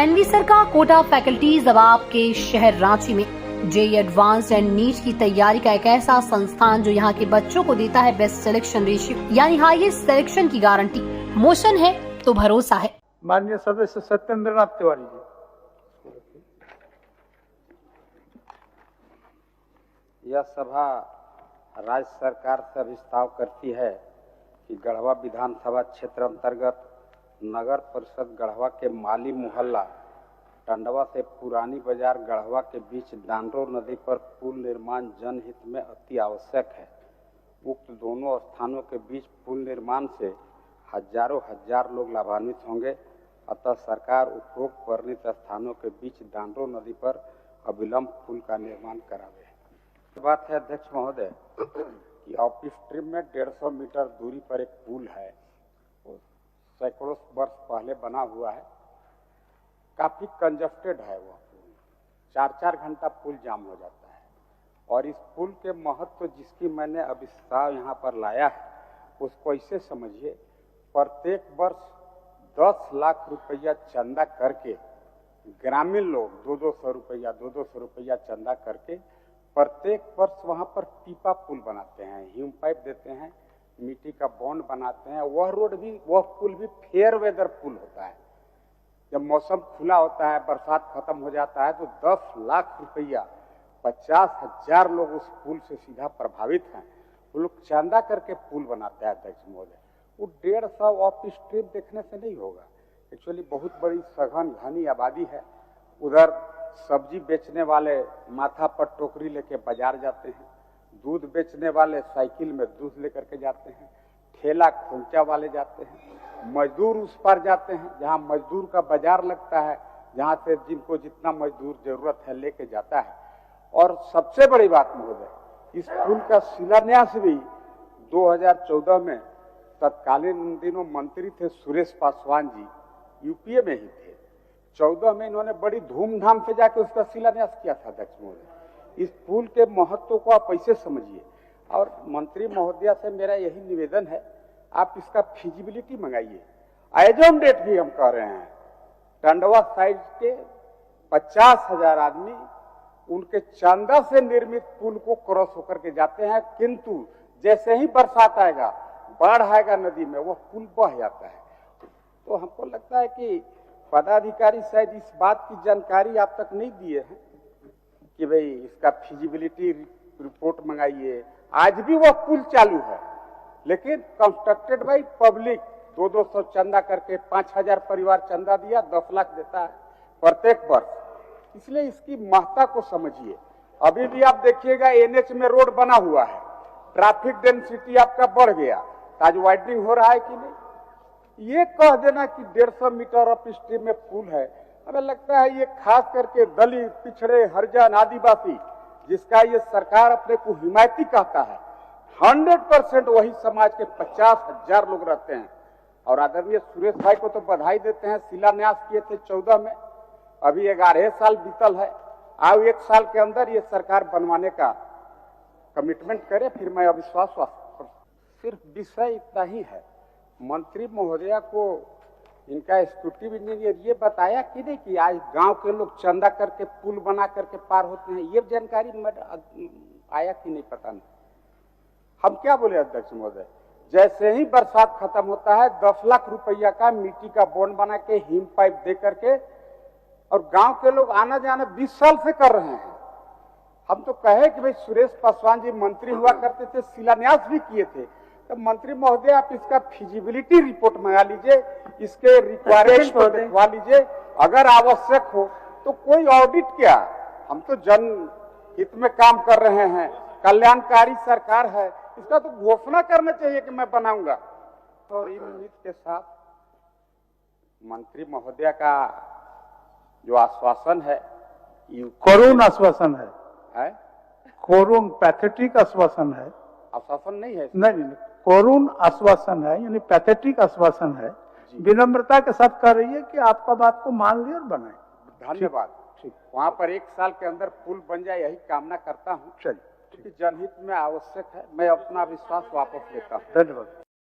एनवीसर का कोटा फैकल्टीज अब आपके शहर रांची में जेईई एडवांस्ड एंड नीट की तैयारी का एक ऐसा संस्थान जो यहाँ के बच्चों को देता है बेस्ट सिलेक्शन रेशियो यानी हाईएस्ट सिलेक्शन की गारंटी। मोशन है तो भरोसा है। माननीय सदस्य सत्येंद्र नाथ तिवारी जी। यह सभा राज्य सरकार से अभिस्ताव करती है कि गढ़वा विधानसभा क्षेत्र अंतर्गत नगर परिषद गढ़वा के माली मोहल्ला टंडवा से पुरानी बाजार गढ़वा के बीच डांडो नदी पर पुल निर्माण जनहित में अति आवश्यक है। उक्त दोनों स्थानों के बीच पुल निर्माण से हजारों हजार लोग लाभान्वित होंगे। अतः सरकार उपरोक्त वर्णित स्थानों के बीच डांडो नदी पर अविलंब पुल का निर्माण करावे। बात है अध्यक्ष महोदय कि ऑफ स्ट्रीम में 150 मीटर दूरी पर एक पुल है, सैकड़ों वर्ष पहले बना हुआ है, काफी कंजस्टेड है। वो पुल 4-4 घंटा पुल जाम हो जाता है और इस पुल के महत्व जिसकी मैंने अभिस्ताव यहाँ पर लाया है उसको ऐसे समझिए, प्रत्येक वर्ष 10 लाख रुपया चंदा करके ग्रामीण लोग 200 रुपया चंदा करके प्रत्येक वर्ष वहाँ पर टीपा पुल बनाते हैं, ह्यूम पाइप देते हैं, मिट्टी का बॉन्ड बनाते हैं। वह पुल भी फेयर वेदर पुल होता है। जब मौसम खुला होता है, बरसात खत्म हो जाता है तो 10 लाख रुपया 50,000 लोग उस पुल से सीधा प्रभावित हैं। वो लोग चंदा करके पुल बनाते हैं अध्यक्ष महोदय। वो 150 ऑफ स्ट्रीम देखने से नहीं होगा। एक्चुअली बहुत बड़ी सघन घनी आबादी है। उधर सब्जी बेचने वाले माथा पर टोकरी लेके बाजार जाते हैं, दूध बेचने वाले साइकिल में दूध लेकर के जाते हैं, ठेला खोंचा वाले जाते हैं, मजदूर उस पर जाते हैं जहां मजदूर का बाजार लगता है, जहां से जिनको जितना मजदूर जरूरत है लेके जाता है। और सबसे बड़ी बात महोदय, इस पुल का शिलान्यास भी 2014 में तत्कालीन दिनों मंत्री थे सुरेश पासवान जी, यूपीए में ही थे। 14 में इन्होंने बड़ी धूमधाम से जाके उसका शिलान्यास किया था अध्यक्ष महोदय। इस पुल के महत्व को आप ऐसे समझिए। और मंत्री महोदया से मेरा यही निवेदन है, आप इसका फिजिबिलिटी मंगाइए। एज ऑन डेट भी हम कह रहे हैं, टंडवा साइड के 50,000 आदमी उनके चंदा से निर्मित पुल को क्रॉस होकर के जाते हैं, किंतु जैसे ही बरसात आएगा, बाढ़ आएगा नदी में, वह पुल बह जाता है। तो हमको लगता है कि पदाधिकारी शायद इस बात की जानकारी आप तक नहीं दिए हैं कि भाई इसका फिजिबिलिटी रिपोर्ट मंगाइए। आज भी वह पुल चालू है, लेकिन कंस्ट्रक्टेड बाई पब्लिक। 200 चंदा करके 5,000 परिवार चंदा दिया, 10 लाख देता है प्रत्येक वर्ष। इसलिए इसकी महत्ता को समझिए। अभी भी आप देखिएगा एनएच में रोड बना हुआ है, ट्रैफिक डेंसिटी आपका बढ़ गया, आज वाइडनिंग हो रहा है कि नहीं। ये कह देना कि 150 मीटर अप स्ट्रीम में पुल है, हमें लगता है ये खास करके दलित, पिछड़े, हरिजन, आदिवासी, जिसका ये सरकार अपने को हिमायती कहता है, 100% वही समाज के 50,000 लोग रहते हैं। और आदरणीय सुरेश भाई को तो बधाई देते हैं, शिलान्यास किए थे 14 में, अभी 11 साल बीतल है। आओ 1 साल के अंदर ये सरकार बनवाने का कमिटमेंट करे, फिर मैं अविश्वास। सिर्फ विषय इतना ही है, मंत्री महोदया को इनका एग्जीक्यूटिव इंजीनियर ये बताया कि नहीं कि आज गांव के लोग चंदा करके पुल बना करके पार होते हैं, ये जानकारी आया कि नहीं पता नहीं। हम क्या बोले अध्यक्ष महोदय, जैसे ही बरसात खत्म होता है 10 लाख रुपया का मिट्टी का बॉन्ड बना के हिम पाइप दे करके, और गांव के लोग आना जाना 20 साल से कर रहे हैं। हम तो कहे कि भाई सुरेश पासवान जी मंत्री हुआ करते थे, शिलान्यास भी किए थे, तो मंत्री महोदय आप इसका फिजिबिलिटी रिपोर्ट मंगा लीजिए, इसके रिक्वायरमेंट को दिखवा लीजिए। अगर आवश्यक हो तो कोई ऑडिट क्या, हम तो जन हित में काम कर रहे हैं, कल्याणकारी सरकार है, इसका तो घोषणा करना चाहिए कि मैं बनाऊंगा। और इन उम्मीद के साथ मंत्री महोदया का जो आश्वासन है, करुण आश्वासन है, करुण पैथेटिक आश्वासन है, आश्वासन नहीं है, नहीं, करुण आश्वासन है, यानी पैथेटिक आश्वासन है। विनम्रता के साथ कह रही है कि आपका बात को मान लिया और बनाए। धन्यवाद। ठीक, वहाँ पर 1 साल के अंदर पुल बन जाए, यही कामना करता हूँ। चलिए, क्योंकि जनहित में आवश्यक है। मैं अपना विश्वास वापस लेता हूँ। धन्यवाद।